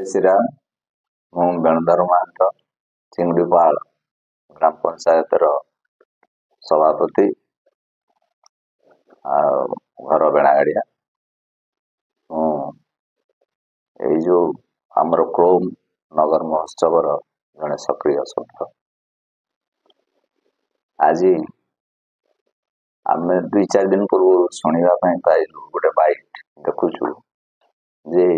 श्रीराम मु बेणुधर महंत चिंगड़ीपाल ग्राम पंचायत सभापति घर बेणागाड़िया जो आमर क्रोम नगर महोत्सव जड़े सक्रिय सभ्य आज आम 2-4 दिन पूर्व शुणापी पाइलु गोटे बाइट देखुचु जे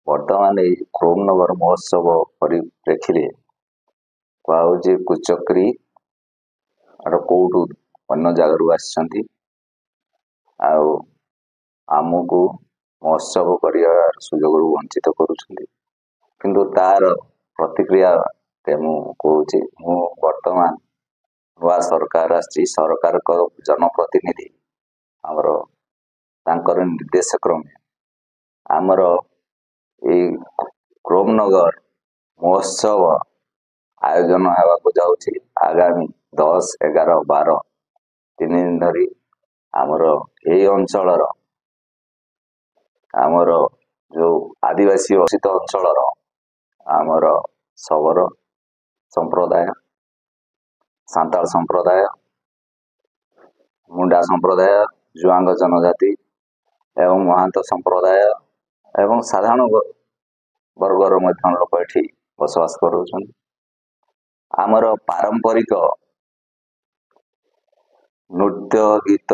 वर्तमान क्रोम नगर महोत्सव परिप्रेक्षी कहुचे कुचक्री कौटू अन्य जगार आमको महोत्सव कर सुजोग वंचित करुँच तार प्रतिक्रिया मुझे वर्तमान नुआ सरकार सरकार जनप्रतिनिधि आमर निर्देश क्रमे आमर क्रोमनगर महोत्सव आयोजन होगा जाऊँगी आगामी 10, 11, 12 3 दिन धरी आमर यही अंचल आमर जो आदिवासी अशित अंचल आमर सबरो संप्रदाय सांताल संप्रदाय मुंडा संप्रदाय जुआंग जनजाति एवं महांत संप्रदाय एवं साधारण वर्गर लोक ये बसवास कर आमर पारंपरिक नृत्य गीत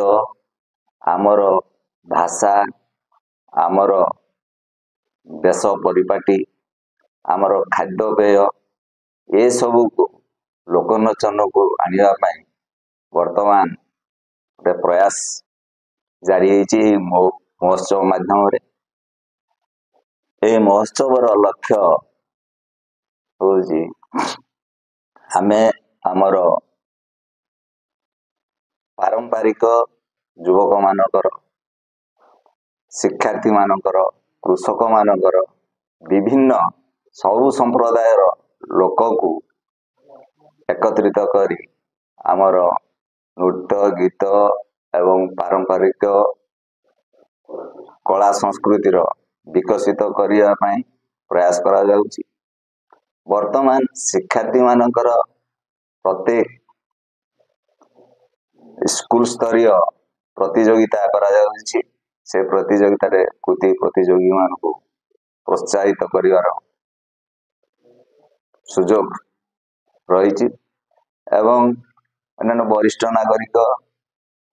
आमर भाषा आमर देश परिपाटी आमर खाद्यपेय ये सबू को लोकलोचन को आने वर्तमान गोटे प्रयास जारी महोत्सव माध्यम ये महोत्सव लक्ष्य हूँ आमे आमर पारंपरिक युवक मानकर शिक्षार्थी मानकर कृषक मानकर विभिन्न सबु संप्रदाय लोक को एकत्रित करी आमर नृत्य गीत एवं पारंपरिक कला संस्कृतिर विकसित करने प्रयास करा जाउछि। वर्तमान शिक्षार्थी मानकर प्रत्येक स्कूल स्तरीय प्रतियोगिता करा जाउछि। से प्रतियोगिता रे कृति प्रतियोगी मान को प्रोत्साहित करिवार सुजोग रही एवं अन्य वरिष्ठ नागरिक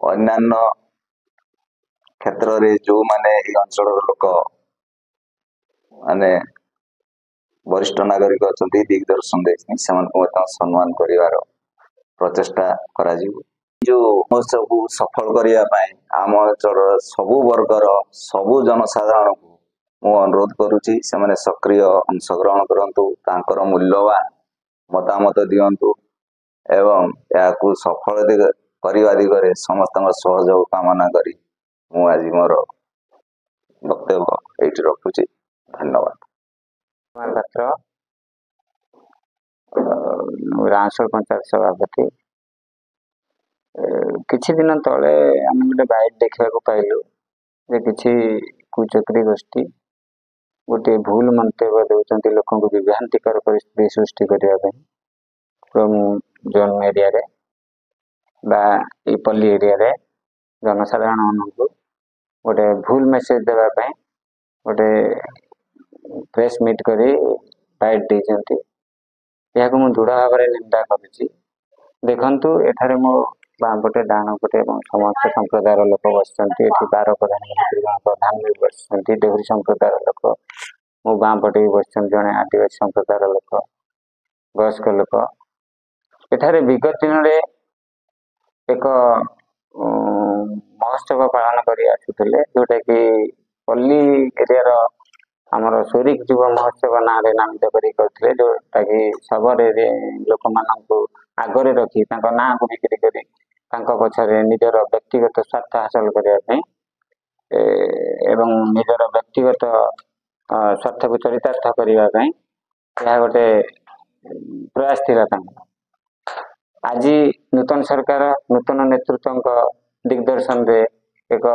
अन्य क्षेत्र रे जो माने अंचल लोक माने वरिष्ठ नागरिक अच्छा दिग्दर्शन देखनी सम्मान कर प्रचेषा करा जो महोत्सव को सफल करने आम अंचल सबु वर्गर सबु जनसाधारण को मु अनुरोध करुच्ची से माने सक्रिय अंशग्रहण करंतु मूल्यवान मतामत दिंतु एवं या सफल करने दिगरे समस्त सहयोग कामना करी मु आज मोर वक्तव्य ये रखुची। धन्यवाद। पात्र रांसोल पंचायत सभापति किछि दिन तले आम गोटे बाइट देखा पाइलु जे किछि कुचक्री गोष्ठी गोटे भूल मंतव्य देउछन्ति लोक को विभ्रांतिकर परिस्थिति सृष्टि करने जोन एरिया रे बा पल्ली एरिया रे जनसाधारण मानक गोटे भूल मेसेज देवाई गोटे प्रेस मीट करी बाइट देइछन्ति। यह को दृढ़ भाव में निंदा करुच्ची। देखु एठारे मो बामपटे डाण पटे समस्त संप्रदाय लोक बस 12 प्रधानमंत्री प्रधान भी बस देहुरी संप्रदाय लोक मो बामपटे भी बस जड़े आदिवासी संप्रदाय लोक वयस्क लोक एठारे विगत दिन में एक महोत्सव पालन कर जोटा कि पल्ली एरिया आमर सोरिक युव महोत्सव ना नामित करते जोटा कि सबर लोक मान आगरे रखी ना को बिक्री करी पछरे निजर व्यक्तिगत स्वार्थ हासिल करने एवं निजर व्यक्तिगत स्वार्थ को चरितार्थ करने गोटे प्रयास थी। आज नूतन सरकार नूतन नेतृत्व दिग्दर्शन रे एक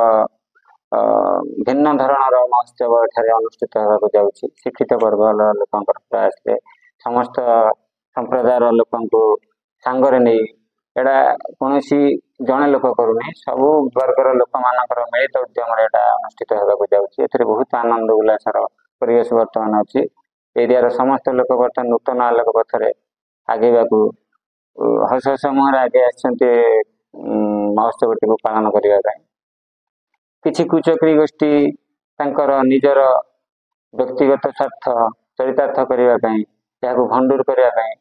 ଭିନ୍ନ ଧରଣର ମହୋତ୍ସବ ଏଠାରେ ଅନୁଷ୍ଠିତ ହେବାକୁ ଯାଉଛି। ଶିକ୍ଷିତ ବର୍ଗର ଲୋକଙ୍କର ପ୍ରୟାସରେ ସମସ୍ତ ସମ୍ପ୍ରଦାୟର ଲୋକଙ୍କୁ ସାଙ୍ଗରେ ନେଇ ଏଇଟା କୌଣସି ଜଣେ ଲୋକ କରୁନି, ସବୁ ବର୍ଗର ଲୋକମାନଙ୍କର ମିଳିତ ଉଦ୍ୟମରେ ଏଇଟା ଅନୁଷ୍ଠିତ ହେବାକୁ ଯାଉଛି। ଏଥିରେ ବହୁତ ଆନନ୍ଦ ଉଲ୍ଲାସର ପରିବେଶ ବର୍ତ୍ତମାନ ଅଛି। ଏରିଆର ସମସ୍ତ ଲୋକ ବର୍ତ୍ତମାନ ନୂତନ ଆଲୋକ ପଥରେ ଆଗେଇବାକୁ ହସ ହସ ମୁହଁରେ ଆଗେଇ ଆସିଛନ୍ତି ମହୋତ୍ସବଟିକୁ ପାଳନ କରିବା ପାଇଁ। କିଛି କୁଚକ୍ରୀ ଗୋଷ୍ଠୀ ତାଙ୍କର ନିଜର ବ୍ୟକ୍ତିଗତ ସ୍ୱାର୍ଥ ଚରିତାର୍ଥ କରିବା ପାଇଁ, ଏହାକୁ ଭଣ୍ଡୁର କରିବା ପାଇଁ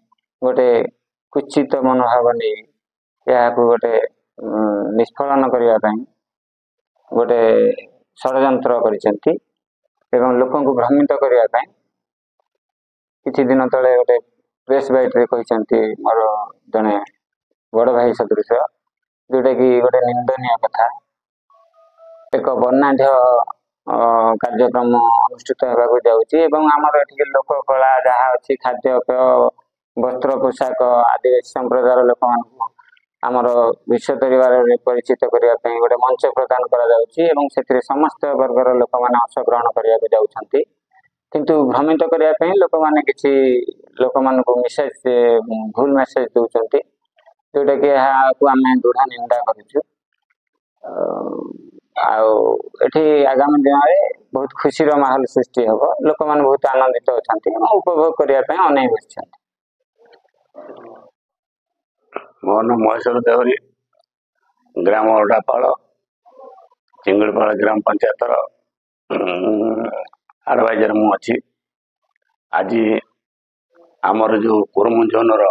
ଗୋଟେ କୁଚିତ ମନୋଭାବ ନେଇ ଏହାକୁ ଗୋଟେ ନିଷ୍ଫଳନ କରିବା ପାଇଁ ଗୋଟେ ଷଡ଼ଯନ୍ତ୍ର କରିଛନ୍ତି ଏବଂ ଲୋକଙ୍କୁ ଭ୍ରମିତ କରିବା ପାଇଁ କିଛି ଦିନ ତଳେ ଗୋଟେ ପ୍ରେସ୍ ବାଇଟ୍ରେ କହିଛନ୍ତି ମୋର ଜଣେ ବଡ଼ ଭାଇ ସଦୃଶ, ଯୋଉଟାକି ଗୋଟେ ନିନ୍ଦନୀୟ କଥା। ଏକ ବର୍ଣ୍ଣାଢ୍ୟ କାର୍ଯ୍ୟକ୍ରମ ଅନୁଷ୍ଠିତ ହେବାକୁ ଯାଉଛି ଏବଂ ଆମର ଏଠି ଲୋକ କଳା ଯାହା ଅଛି, ଖାଦ୍ୟପେୟ, ବସ୍ତ୍ର ପୋଷାକ, ଆଦିବାସୀ ସମ୍ପ୍ରଦାୟର ଲୋକମାନଙ୍କୁ ଆମର ବିଶ୍ୱ ପରିବାରରେ ପରିଚିତ କରିବା ପାଇଁ ଗୋଟେ ମଞ୍ଚ ପ୍ରଦାନ କରାଯାଉଛି ଏବଂ ସେଥିରେ ସମସ୍ତ ବର୍ଗର ଲୋକମାନେ ଅଂଶଗ୍ରହଣ କରିବାକୁ ଯାଉଛନ୍ତି। କିନ୍ତୁ ଭ୍ରମିତ କରିବା ପାଇଁ ଲୋକମାନେ କିଛି ଲୋକମାନଙ୍କୁ ଭୁଲ ମେସେଜ ଦେଉଛନ୍ତି, ଯୋଉଟାକି ଏହାକୁ ଆମେ ଦୃଢ଼ ନିନ୍ଦା କରୁଛୁ। ଆଉ ଏଠି ଆଗାମୀ ଦିନରେ ବହୁତ ଖୁସିର ମାହୋଲ ସୃଷ୍ଟି ହେବ। ଲୋକମାନେ ବହୁତ ଆନନ୍ଦିତ ଅଛନ୍ତି ଏବଂ ଉପଭୋଗ କରିବା ପାଇଁ ଅନେଇ ବସିଛନ୍ତି। ମୋ ନାମ ମହେଶ୍ୱର ଦେହୁରୀ, ଗ୍ରାମ ଓଡାପାଳ, ଚିଙ୍ଗୁଡିପାଳ ଗ୍ରାମ ପଞ୍ଚାୟତର ଆଡଭାଇଜର ମୁଁ ଅଛି। ଆଜି ଆମର ଯୋଉ କୁରୁମ ଜୋନର